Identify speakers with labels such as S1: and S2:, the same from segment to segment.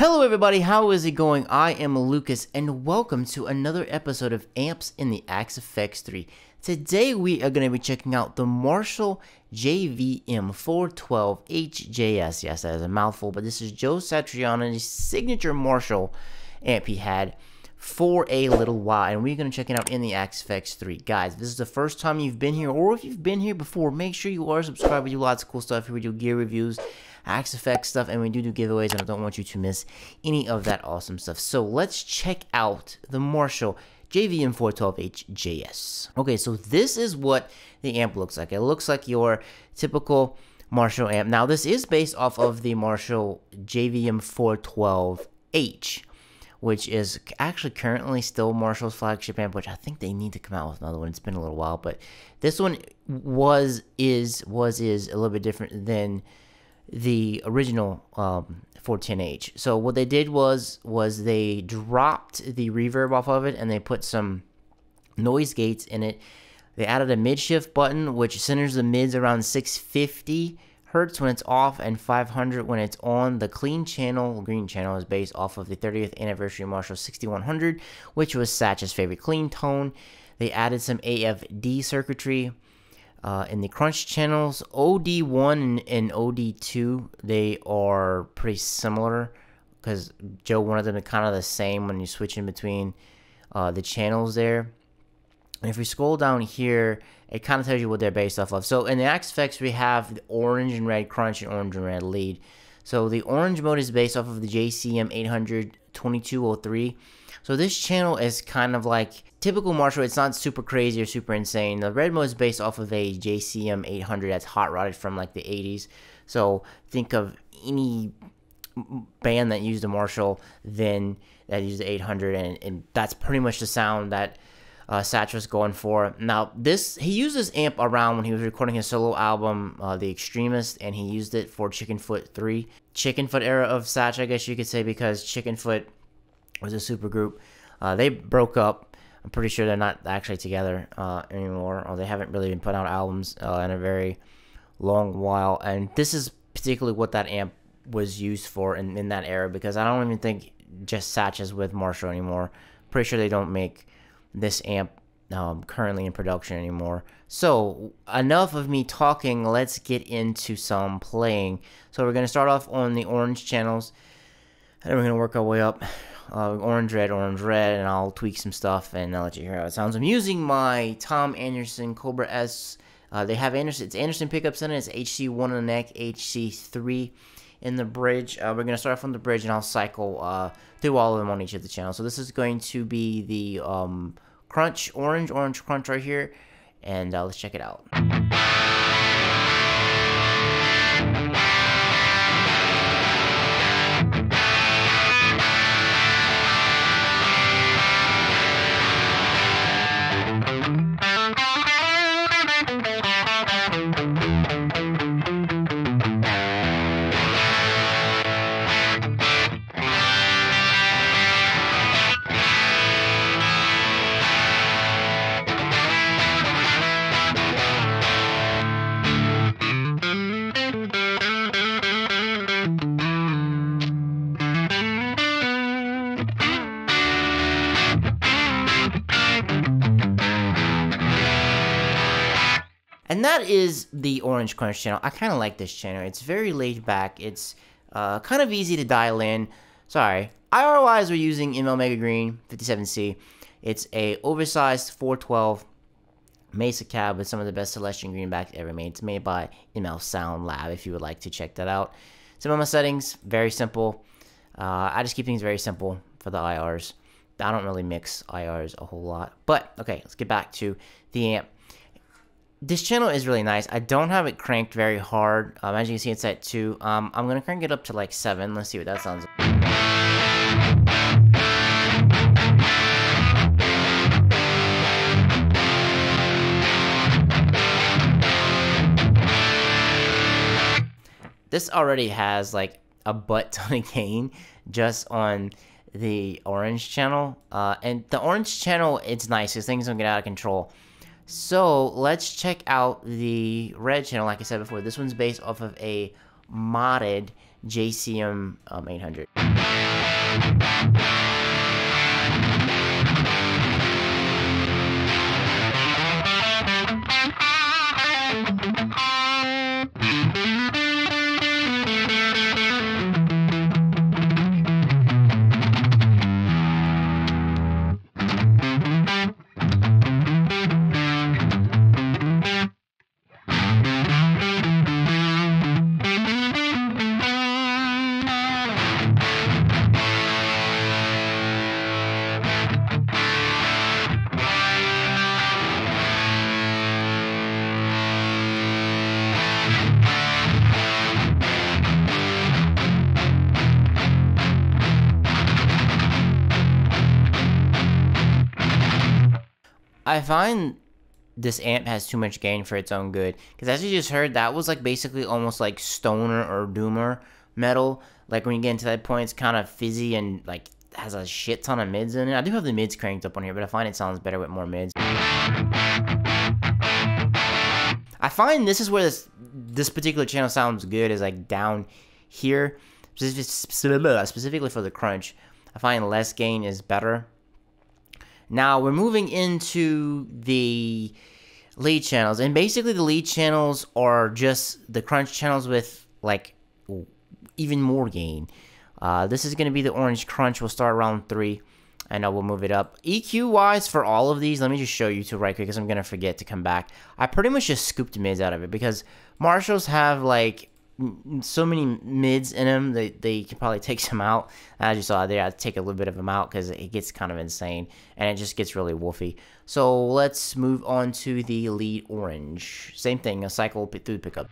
S1: Hello everybody, how is it going? I am Lucas and welcome to another episode of Amps in the Axe FX 3. Today we are going to be checking out the Marshall JVM410HJS. Yes, that is a mouthful, but this is Joe Satriani's signature Marshall amp he had for a little while, and we're going to check it out in the Axe FX 3. Guys, if this is the first time you've been here, or if you've been here before, make sure you are subscribed. We do lots of cool stuff here. We do gear reviews, Axe FX stuff, and we do giveaways, and I don't want you to miss any of that awesome stuff. So let's check out the Marshall JVM410HJS. Okay, so this is what the amp looks like. It looks like your typical Marshall amp. Now, this is based off of the Marshall JVM412H, which is actually currently still Marshall's flagship amp, which I think they need to come out with another one. It's been a little while, but this one is a little bit different than the original 410H. So what they did was they dropped the reverb off of it, and they put some noise gates in it. They added a mid shift button, which centers the mids around 650 hertz when it's off and 500 when it's on. The clean channel, green channel, is based off of the 30th anniversary Marshall 6100, which was Satch's favorite clean tone. They added some AFD circuitry in the crunch channels. OD1 and OD2, they are pretty similar because Joe wanted them to kind of the same when you switch in between the channels there. And if we scroll down here, it kind of tells you what they're based off of. So in the Axe FX, we have the orange and red crunch and orange and red lead. So the orange mode is based off of the JCM800 2203. So this channel is kind of like typical Marshall. It's not super crazy or super insane. The red mode is based off of a JCM800 that's hot rodded from like the 80s. So think of any band that used a Marshall then that used the 800, and that's pretty much the sound that Satch was going for. Now, he used this amp around when he was recording his solo album, The Extremist, and he used it for Chickenfoot 3. Chickenfoot era of Satch, I guess you could say, because Chickenfoot was a super group. They broke up. I'm pretty sure they're not actually together anymore, or they haven't really been putting out albums in a very long while. And this is particularly what that amp was used for in that era, because I don't even think just Satch is with Marshall anymore. Pretty sure they don't make this amp currently in production anymore. So enough of me talking, let's get into some playing. So we're going to start off on the orange channels, and we're going to work our way up. Orange, red, and I'll tweak some stuff and I'll let you hear how it sounds. I'm using my Tom Anderson Cobra S. They have it's Anderson pickups in it. It's HC1 in the neck, HC3 in the bridge. We're going to start off on the bridge, and I'll cycle through all of them on each of the channels. So this is going to be the crunch, orange crunch right here, and let's check it out. And that is the orange crunch channel. I kind of like this channel. It's very laid back. It's kind of easy to dial in. Sorry. IR-wise, we're using ML Mega Green 57C. It's a oversized 412 Mesa cab with some of the best Celestian greenbacks ever made. It's made by ML Sound Lab, if you would like to check that out. Some of my settings, very simple. I just keep things very simple for the IRs. I don't really mix IRs a whole lot. But, okay, let's get back to the amp. This channel is really nice. I don't have it cranked very hard. As you can see, it's at 2. I'm going to crank it up to like 7. Let's see what that sounds like. This already has like a butt ton of gain just on the orange channel. And the orange channel, it's nice because things don't get out of control. So let's check out the red channel. Like I said before, this one's based off of a modded JCM 800. I find this amp has too much gain for its own good, because as you just heard, that was like basically almost like stoner or doomer metal. Like when you get into that point, it's kind of fizzy and like has a shit ton of mids in it. I do have the mids cranked up on here, but I find it sounds better with more mids. I find this is where this particular channel sounds good, is like down here, specifically for the crunch. I find less gain is better. Now we're moving into the lead channels, and basically the lead channels are just the crunch channels with like even more gain. This is going to be the orange crunch. We'll start around 3, and I will move it up. EQ wise for all of these, let me just show you two right quick, because I'm going to forget to come back. I pretty much just scooped mids out of it, because Marshalls have like so many mids in them that they can probably take some out. As you saw there, I take a little bit of them out because it gets kind of insane and it just gets really woofy. So let's move on to the lead orange. Same thing, a cycle through the pickup.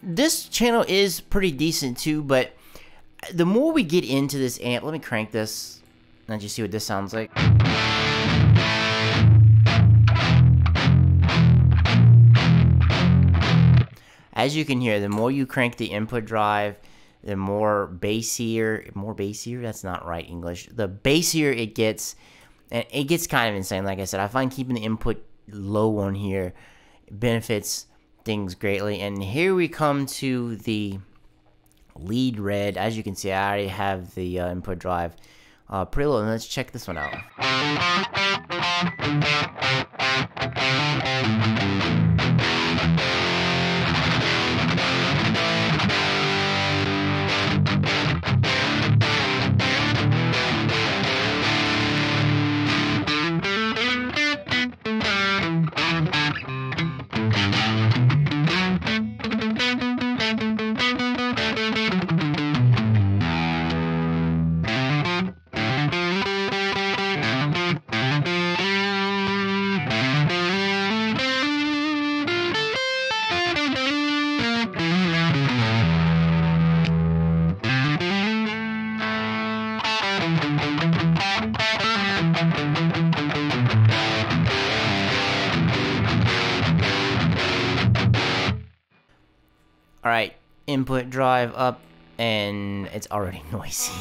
S1: This channel is pretty decent too, but the more we get into this amp, let me crank this and just see what this sounds like. As you can hear, the more you crank the input drive, the more bassier, that's not right English, the bassier it gets, and it gets kind of insane. Like I said, I find keeping the input low on here benefits things greatly. And here we come to the lead red. As you can see, I already have the input drive pretty low. Let's check this one out. Alright, input drive up, and it's already noisy.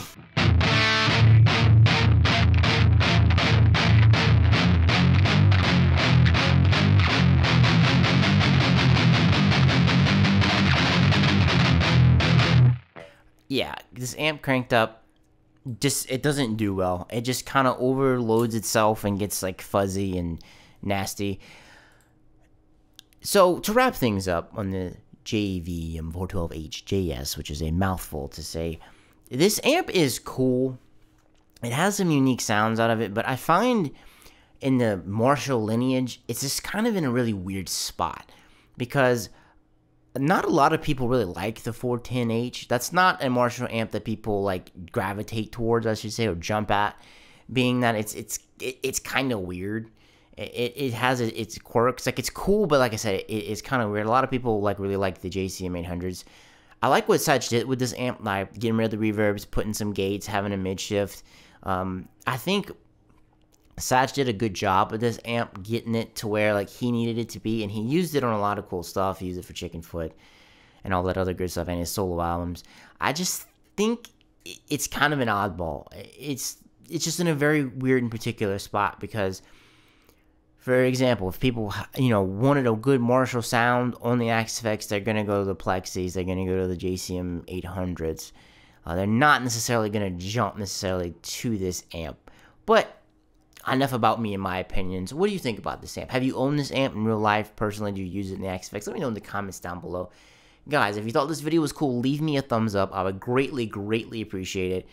S1: Yeah, this amp cranked up, it doesn't do well. It just kind of overloads itself and gets like fuzzy and nasty. So to wrap things up on the JVM410HJS, which is a mouthful to say, this amp is cool. It has some unique sounds out of it, but I find in the Marshall lineage, it's just kind of in a really weird spot because not a lot of people really like the 410H. That's not a Marshall amp that people like gravitate towards, I should say, or jump at, being that it's kind of weird. It has its quirks. Like, it's cool, but like I said, it's kind of weird. A lot of people like really like the JCM 800s. I like what Satch did with this amp, like getting rid of the reverbs, putting some gates, having a mid shift. I think Satch did a good job with this amp, getting it to where like he needed it to be, and he used it on a lot of cool stuff. He used it for Chickenfoot and all that other good stuff, and his solo albums. I just think it's kind of an oddball. It's just in a very weird and particular spot because, for example, if people, wanted a good Marshall sound on the XFX, they're going to go to the Plexis, they're going to go to the JCM 800s. They're not necessarily going to jump necessarily to this amp. But enough about me and my opinions. What do you think about this amp? Have you owned this amp in real life? Personally, do you use it in the XFX? Let me know in the comments down below. Guys, if you thought this video was cool, leave me a thumbs up. I would greatly, greatly appreciate it.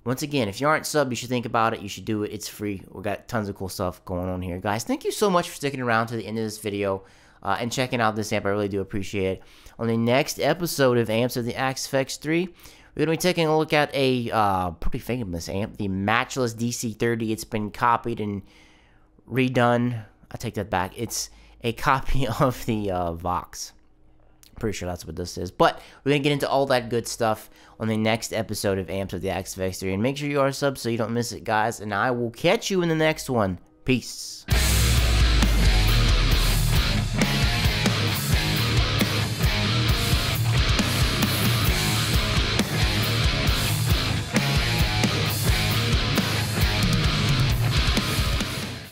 S1: Once again, if you aren't subbed, you should think about it. You should do it. It's free. We got tons of cool stuff going on here. Guys, thank you so much for sticking around to the end of this video and checking out this amp. I really do appreciate it. On the next episode of Amps of the XFX 3, we're going to be taking a look at a pretty famous amp, the Matchless DC30. It's been copied and redone. I take that back. It's a copy of the Vox. Pretty sure that's what this is. But we're going to get into all that good stuff on the next episode of Amps of the XFX 3. And make sure you are subbed so you don't miss it, guys. And I will catch you in the next one. Peace.